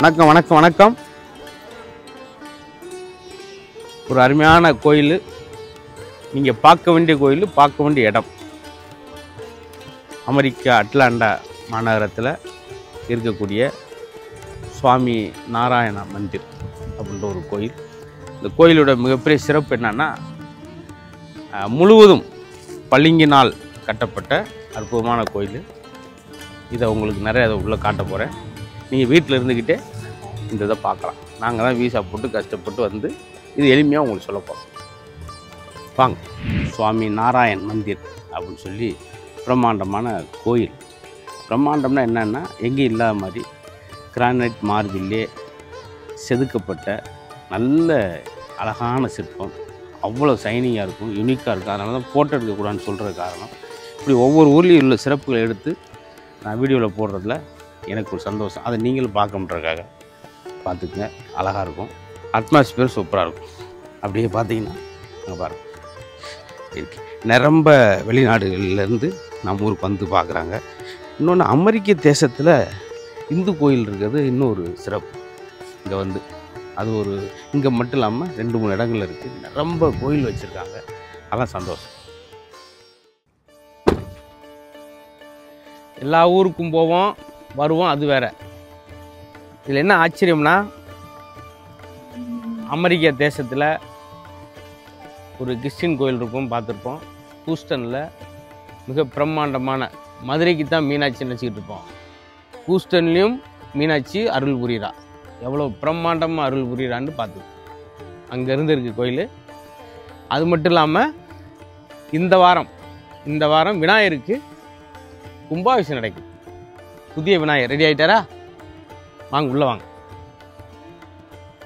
வணக்கம் வணக்கம் வணக்கம். ஒரு அருமையான கோயில், நீங்கள் பார்க்க வேண்டிய கோயில், பார்க்க வேண்டிய இடம். அமெரிக்கா அட்லாண்டா மாநகரத்தில் இருக்கக்கூடிய சுவாமி நாராயண மந்திர் அப்படின்ற ஒரு கோயில். இந்த கோயிலோட மிகப்பெரிய சிறப்பு என்னன்னா, முழுவதும் பளிங்கினால் கட்டப்பட்ட அற்புதமான கோயில். இதை உங்களுக்கு நிறைய உள்ளே காட்ட போகிறேன். நீங்கள் வீட்டில் இருந்துக்கிட்டே இந்த இதை பார்க்கலாம். நாங்கள் தான் வீசா போட்டு கஷ்டப்பட்டு வந்து இது எளிமையாக உங்களுக்கு சொல்ல போகிறோம். வாங்க. சுவாமி நாராயண் மந்திர் அப்படின்னு சொல்லி பிரம்மாண்டமான கோயில். பிரம்மாண்டம்னா என்னென்னா, எங்கேயும் இல்லாத மாதிரி கிரானைட் மார்பிலே செதுக்கப்பட்ட நல்ல அழகான சிற்பம். அவ்வளோ சைனிங்காக இருக்கும், யூனிக்காக இருக்கும். அதனால தான் ஃபோட்டோ எடுக்கக்கூடாதுன்னு சொல்கிற காரணம். இப்படி ஒவ்வொரு ஊர்லேயும் உள்ள சிறப்புகளை எடுத்து நான் வீடியோவில் போடுறதுல எனக்கு ஒரு சந்தோஷம். அதை நீங்களும் பார்க்கணுன்றதுக்காக பார்த்துக்குங்க. அழகாக இருக்கும், அட்மாஸ்பியர் சூப்பராக இருக்கும். அப்படியே பார்த்தீங்கன்னா அங்கே பாருங்கள் இருக்கு. நிரம்ப வெளிநாடுகள்லேருந்து நம்ம ஊருக்கு வந்து பார்க்குறாங்க. இன்னொன்று, அமெரிக்க தேசத்தில் இந்து கோயில் இருக்கிறது இன்னொரு சிறப்பு. இங்கே வந்து அது ஒரு இங்கே மட்டும் இல்லாமல் 2-3 இடங்கள் இருக்குது. நிரம்ப கோயில் வச்சுருக்காங்க. அதான் சந்தோஷம். எல்லா ஊருக்கும் போவோம் வருவோம், அது வேற. இதில் என்ன ஆச்சரியம்னா, அமெரிக்க தேசத்தில் ஒரு கிறிஸ்டின் கோயில் இருக்கும், பார்த்துருப்போம். ஹூஸ்டனில் மிக பிரம்மாண்டமான, மதுரைக்கு தான் மீனாட்சி நினச்சிக்கிட்டு இருப்போம். ஹூஸ்டன்லேயும் மீனாட்சி அருள் புரிகிறா. எவ்வளோ பிரம்மாண்டமாக அருள் புரிகிறான்னு பார்த்துக்கோ. அங்கேருந்து இருக்குது கோயில். அது மட்டும் இல்லாமல் இந்த வாரம் விநாயகருக்கு கும்பாபிஷேகம் நடக்குது. புதிய விநாயகர் ரெடி ஆகிட்டாரா? வாங்க உள்ளே வாங்க.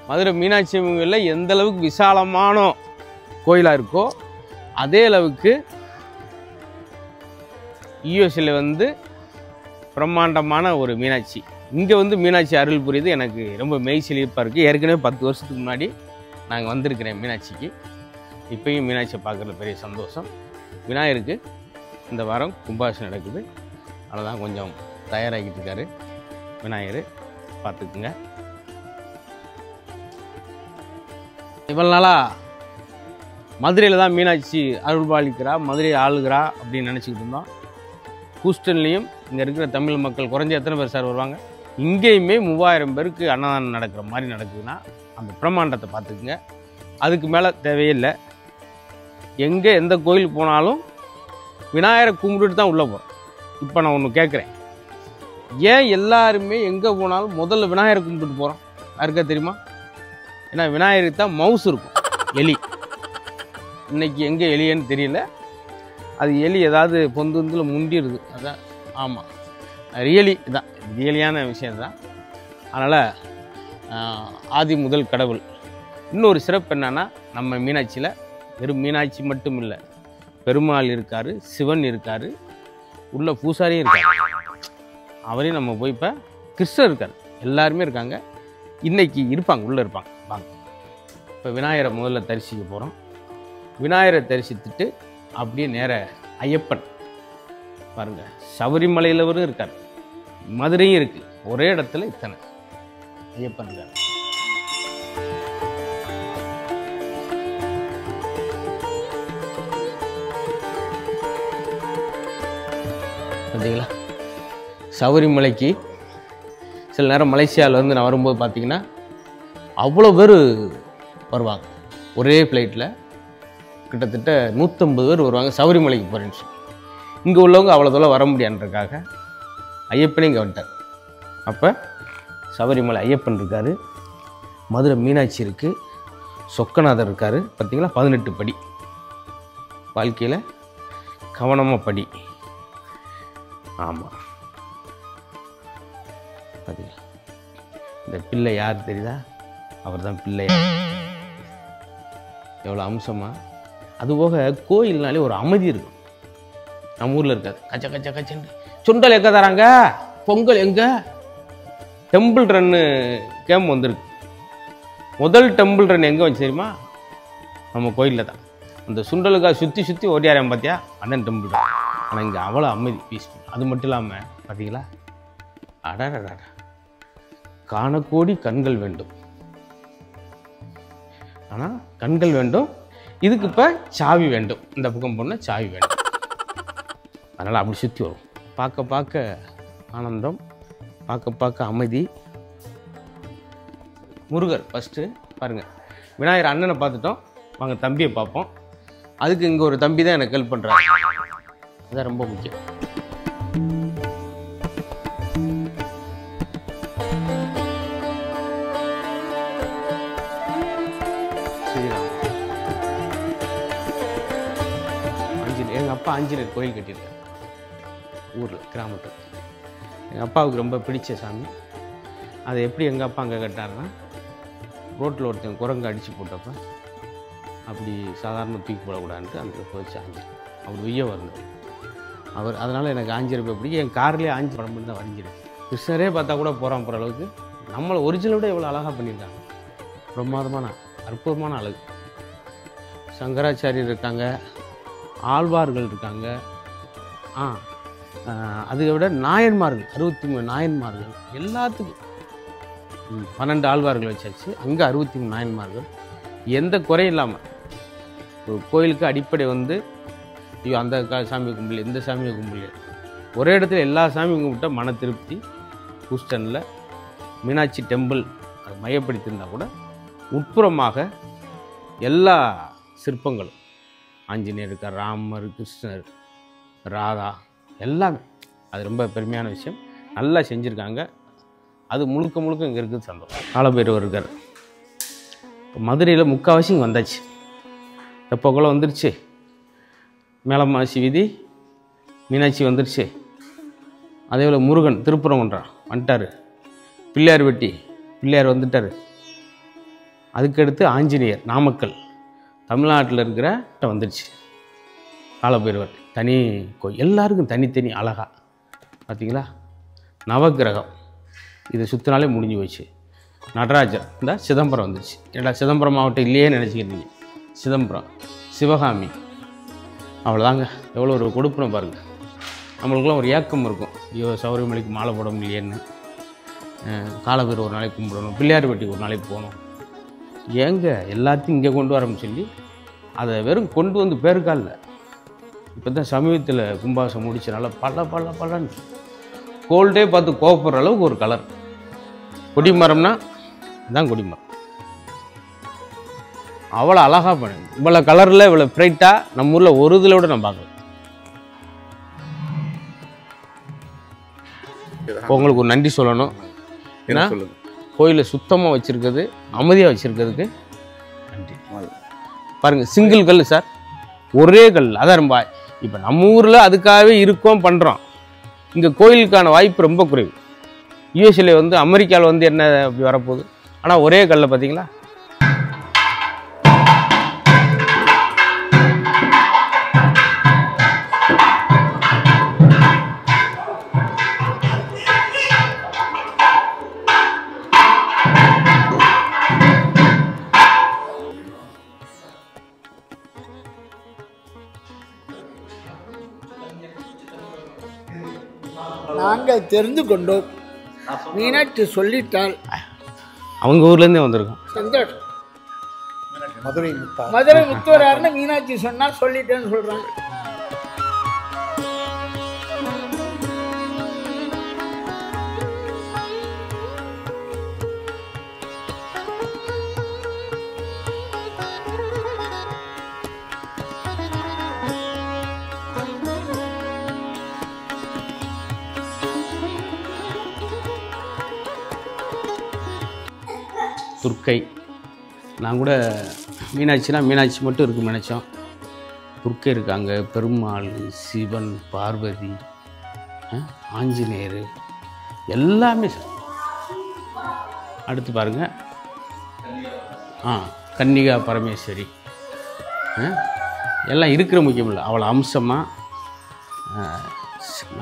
மதுரை மீனாட்சி அம்மன் கோயிலில் எந்த அளவுக்கு விசாலமான கோயிலாக இருக்கோ, அதே அளவுக்கு யூஎஸ்ஏல வந்து பிரம்மாண்டமான ஒரு மீனாட்சி. இங்கே வந்து மீனாட்சி அருள் புரியுது. எனக்கு ரொம்ப மெய்சிலிர்ப்பாக இருக்குது. ஏற்கனவே 10 வருஷத்துக்கு முன்னாடி நாங்கள் வந்திருக்கிறேன் மீனாட்சிக்கு. இப்போயும் மீனாட்சியை பார்க்குறது பெரிய சந்தோஷம். விநாயகருக்கு இந்த வாரம் கும்பாபிஷேகம் நடக்குது. அதனால் கொஞ்சம் தயாராகிட்டு இருக்காரு விநாயகர், பார்த்துக்குங்க. இவ்வளோ நாளாக மதுரையில் தான் மீனாட்சி அருள்பாலிக்கிறா, மதுரையை ஆளுகிறா அப்படின்னு நினச்சிக்கிட்டு இருந்தோம். ஹூஸ்டன்லேயும் இங்கே இருக்கிற தமிழ் மக்கள் குறைஞ்ச எத்தனை பேர் சார் வருவாங்க? இங்கேயுமே 3000 பேருக்கு அன்னதானம் நடக்கிற மாதிரி நடக்குதுன்னா அந்த பிரம்மாண்டத்தை பார்த்துக்குங்க. அதுக்கு மேலே தேவையில்லை. எங்கே எந்த கோயில் போனாலும் விநாயகரை கும்பிட்டுட்டு தான் உள்ளே போகிறோம். இப்போ நான் ஒன்று கேட்குறேன், ஏன் எல்லாருமே எங்கே போனாலும் முதல்ல விநாயகரை கும்பிட்டுட்டு போகிறோம்? யாருக்கா தெரியுமா? ஏன்னா விநாயகருக்கு தான் மவுஸ் இருக்கும், எலி. இன்றைக்கி எங்கே எலியன்னு தெரியல. அது எலி ஏதாவது பொந்துல முண்டிடுது. அதான் ஆமாம், ரியலியான விஷயந்தான். அதனால் ஆதி முதல் கடவுள். இன்னொரு சிறப்பு என்னென்னா, நம்ம மீனாட்சியில் வெறும் மீனாட்சி மட்டும் இல்லை, பெருமாள் இருக்கார், சிவன் இருக்கார், உள்ள பூசாரியும் இருக்கார். அவரையும் நம்ம போய் இப்போ கிருஷ்ணர் இருக்கார், எல்லாருமே இருக்காங்க. இன்றைக்கி இருப்பாங்க, உள்ளே இருப்பாங்க. வாங்க. இப்போ விநாயகரை முதல்ல தரிசிக்க போகிறோம். விநாயகரை தரிசித்துட்டு அப்படியே நேர ஐயப்பன் பாருங்கள். சபரிமலையிலவரும் இருக்கார், மதுரையும் இருக்குது. ஒரே இடத்துல இத்தனை ஐயப்பன் இருக்கார். பார்த்தீங்களா? சபரிமலைக்கு சில நேரம் மலேசியாவிலேருந்து நான் வரும்போது பார்த்தீங்கன்னா அவ்வளோ பேர் வருவாங்க. ஒரே ஃப்ளைட்டில் கிட்டத்தட்ட 150 பேர் வருவாங்க சபரிமலைக்கு போகிறேன்னு சொல்லி. இங்கே உள்ளவங்க அவ்வளோ தூரம் வர முடியாதுன்றக்காக ஐயப்பனே இங்கே வந்துட்டார். அப்போ சபரிமலை ஐயப்பன் இருக்கார், மதுரை மீனாட்சி இருக்குது, சொக்கநாதர் இருக்கார். பார்த்தீங்களா? 18 படி. வாழ்க்கையில் கவனமாக படி. ஆமாம், பார்த்தீங்களா? இந்த பிள்ளை யார் தெரியுதா? அவர் தான் பிள்ளையார். எவ்வளோ அம்சமாக. அதுபோக கோயில்னாலே ஒரு அமைதி இருக்கும். நம்ம ஊரில் இருக்காது. கச்ச கச்ச கச்சன்னு சுண்டல் எங்கே தராங்க, பொங்கல் எங்கே. டெம்பிள் ரன்னு கேம் வந்திருக்கு. முதல் டெம்பிள் ரன் எங்கே வச்சு தெரியுமா? நம்ம கோயிலில் தான். அந்த சுண்டலுக்காக சுற்றி சுற்றி ஓடியாரேன் பார்த்தியா, அண்ணன் டெம்பிள் தான். ஆனால் இங்கே அவ்வளோ அமைதி, பீஸ்ஃபுல். அது மட்டும் இல்லாமல் பார்த்தீங்களா, அடடா காணக்கோடி கண்கள் வேண்டும். ஆனால் கண்கள் வேண்டும், இதுக்கு இப்போ சாவி வேண்டும். இந்த பக்கம் போனால் சாவி வேண்டும். அதனால் அப்படி சுற்றி வரும். பார்க்க பார்க்க ஆனந்தம், பார்க்க பார்க்க அமைதி. முருகர் ஃபஸ்ட்டு பாருங்கள். விநாயகர் அண்ணனை பார்த்துட்டோம், வாங்க தம்பியை பார்ப்போம். அதுக்கு இங்கே ஒரு தம்பி தான் எனக்கு ஹெல்ப் பண்ணுறாரு. அதுதான் ரொம்ப முக்கியம். எங்கள் அப்பா ஆஞ்சநேயர் கோயில் கட்டியிருக்காரு ஊரில், கிராமத்தில். எங்கள் அப்பாவுக்கு ரொம்ப பிடிச்ச சாமி. அதை எப்படி எங்கள் அப்பா அங்கே கட்டாருன்னா, ரோட்டில் ஒருத்தன் குரங்கு அடித்து போட்டப்ப அப்படி சாதாரண தூக்கி போடக்கூடாதுன்ட்டு அந்த போச்சு ஆஞ்சநேயர். அவர் வெய்ய வந்தார் அவர். அதனால் எனக்கு ஆஞ்சநேயர் போய் பிடிக்கும். என் கார்லேயே ஆஞ்சு படம் பண்ணி தான் வரைஞ்சிடும். கிருஷ்ணரே பார்த்தா கூட போகிறான் போகிற அளவுக்கு நம்மளை ஒரிஜினல் விட எவ்வளோ அழகாக பண்ணியிருக்காங்க. பிரமாதமான அற்புதமான அழகு. சங்கராச்சாரியர் இருக்காங்க, ஆழ்வார்கள் இருக்காங்க. அதை விட நாயன்மார்கள் 63 நாயன்மார்கள். எல்லாத்துக்கும் 12 ஆழ்வார்கள் வச்சாச்சு. அங்கே 63 நாயன்மார்கள். எந்த குறையும் இல்லாமல் ஒரு கோயிலுக்கு அடிப்படை வந்து ஐயோ அந்த சாமியை கும்பிடல, இந்த சாமியை கும்பிடல, ஒரே இடத்துல எல்லா சாமியும் கும்பிட்டா மன திருப்தி. ஹூஸ்டனில் மீனாட்சி டெம்பிள் அது மையப்படுத்தியிருந்தால் கூட உட்புறமாக எல்லா சிற்பங்களும் ஆஞ்சநேயர் இருக்கார், ராமர், கிருஷ்ணர், ராதா எல்லாமே. அது ரொம்ப பெருமையான விஷயம். நல்லா செஞ்சுருக்காங்க. அது முழுக்க முழுக்க இங்கே இருக்குது சந்தோஷம். காலபைரவர் இருக்கார். மதுரையில் முக்கால்வாசி இங்கே வந்தாச்சு. தெப்பக்குளம் வந்துருச்சு, மேலமாசி வீதி, மீனாட்சி வந்துருச்சு. அதே போல் முருகன் திருப்பரங்குன்றம் வந்துட்டார். பிள்ளையார் வெட்டி பிள்ளையார் வந்துட்டார். அதுக்கடுத்து ஆஞ்சநேயர் நாமக்கல் தமிழ்நாட்டில் இருக்கிற வந்துடுச்சு. காலபைரவர் தனி கோயில், எல்லாருக்கும் தனித்தனி அழகா பார்த்தீங்களா. நவகிரகம் இதை சுற்றினாலே முடிஞ்சு போச்சு. நடராஜர் இந்த சிதம்பரம் வந்துடுச்சு. ஏடா சிதம்பரம் மாவட்டம் இல்லையே நினச்சிக்கிறீங்க. சிதம்பரம், சிவகாமி, அவ்வளோதாங்க. எவ்வளோ ஒரு கொடுப்பணும் பாருங்கள். நம்மளுக்குலாம் ஒரு ஏக்கம் இருக்கும், ஐயோ சௌரியமலைக்கு மாலை போட முடியலையேன்னு. காலபைரவர் ஒரு நாளைக்கு கும்பிடணும், பிள்ளையார் வெட்டிக்கு ஒரு நாளைக்கு போகணும். ஏங்க எல்லாத்தையும் இங்கே கொண்டு வரோம்னு சொல்லி அதை வெறும் கொண்டு வந்து பேருக்கால. இப்போ தான் சமீபத்தில் கும்பாசம் முடிச்சனால பல்லன்னு கோல்டே பார்த்து கோவப்படுற அளவுக்கு ஒரு கலர். கொடிமரம்னா இதுதான் கொடிமரம். அவ்வளோ அழகாக பண்ணு, இவ்வளோ கலரில் இவ்வளோ பிரைட்டாக நம்ம ஊரில் ஒரு இதில் விட நான் பார்க்கல. உங்களுக்கு ஒரு நன்றி சொல்லணும். ஏன்னா கோயிலை சுத்தமாக வச்சுருக்கிறது, அமைதியாக வச்சுருக்கிறதுக்கு நன்றி. பாருங்கள், சிங்கிள் கல் சார், ஒரே கல். அதான் ரொம்ப இப்போ நம்ம ஊரில் அதுக்காகவே இருக்கோம் பண்ணுறோம். இங்கே கோயிலுக்கான வாய்ப்பு ரொம்ப குறைவு. யூஎஸ்ஏல வந்து அமெரிக்காவில் வந்து என்ன அப்படி வரப்போகுது. ஆனால் ஒரே கல்லை பார்த்தீங்களா. நாங்கள் தெரிந்து கொண்டோம். மீனாட்சி சொல்லிட்டால் அவங்க ஊர்லேருந்தே வந்திருக்கோம். சந்தோஷம். மதுரை முத்துவராருன்னு மீனாட்சி சொன்னால் சொல்லிட்டேன்னு சொல்கிறாங்க. துர்க்கை, நான் கூட மீனாட்சினா மீனாட்சி மட்டும் இருக்குன்னு நினச்சோம். துர்க்கை இருக்காங்க, பெருமாள், சிவன், பார்வதி, ஆஞ்சநேயர் எல்லாமே சார். அடுத்து பாருங்கள், கன்னிகா பரமேஸ்வரி எல்லாம் இருக்கிற முக்கியம் இல்லை, அவ்வளோ அம்சமாக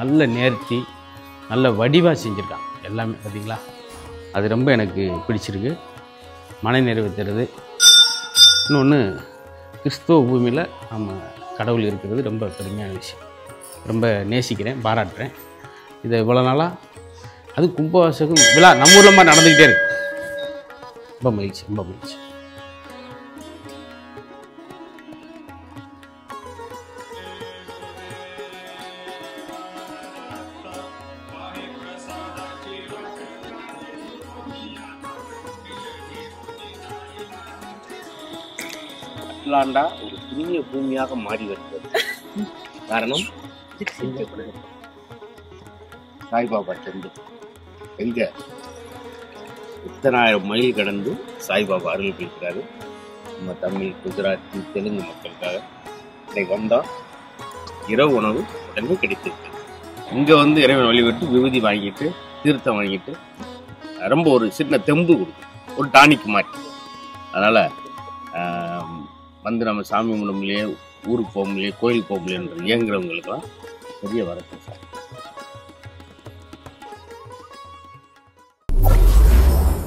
நல்ல நேர்த்தி, நல்ல வடிவாக செஞ்சுருக்காங்க எல்லாமே. பார்த்தீங்களா, அது ரொம்ப எனக்கு பிடிச்சிருக்கு. மன நிறைவு தருது. இன்னொன்று, கிறிஸ்துவ பூமியில் நம்ம கடவுள் இருக்கிறது ரொம்ப பெருமையான விஷயம். ரொம்ப நேசிக்கிறேன், பாராட்டுறேன். இதை இவ்வளோ நாளாக அது கும்பாபிஷேகம் விழா நம்ம ஊரில் மாதிரி நடந்துக்கிட்டே இருக்கு. ரொம்ப மகிழ்ச்சி, ரொம்ப மகிழ்ச்சி. அட்லாண்டா ஒரு புதிய பூமியாக மாறி வருகிறது. காரணம் சாய்பாபா டெம்பிள். எங்க இத்தனாயிரம் மைல் கடந்து சாய்பாபா அருள் பெறுகிறாரு. நம்ம தமிழ், குஜராத்தி, தெலுங்கு மக்களுக்காக இன்னைக்கு வந்தா இரவு உணவு உடனே கிடைத்திருக்கு. இங்க வந்து இறைவன் வழிபட்டு விபூதி வாங்கிட்டு தீர்த்தம் வாங்கிட்டு ரொம்ப ஒரு சின்ன தெம்பு கொடுக்கும், ஒரு டானிக் மாதிரி. அதனால வந்து நம்ம சாமி கும்பிட முடியலையே, ஊருக்கு போக முடியலையே, கோயிலுக்கு போக முடியலன்ற இயங்குறவங்களுக்கெல்லாம் பெரிய வரப்பு சார்.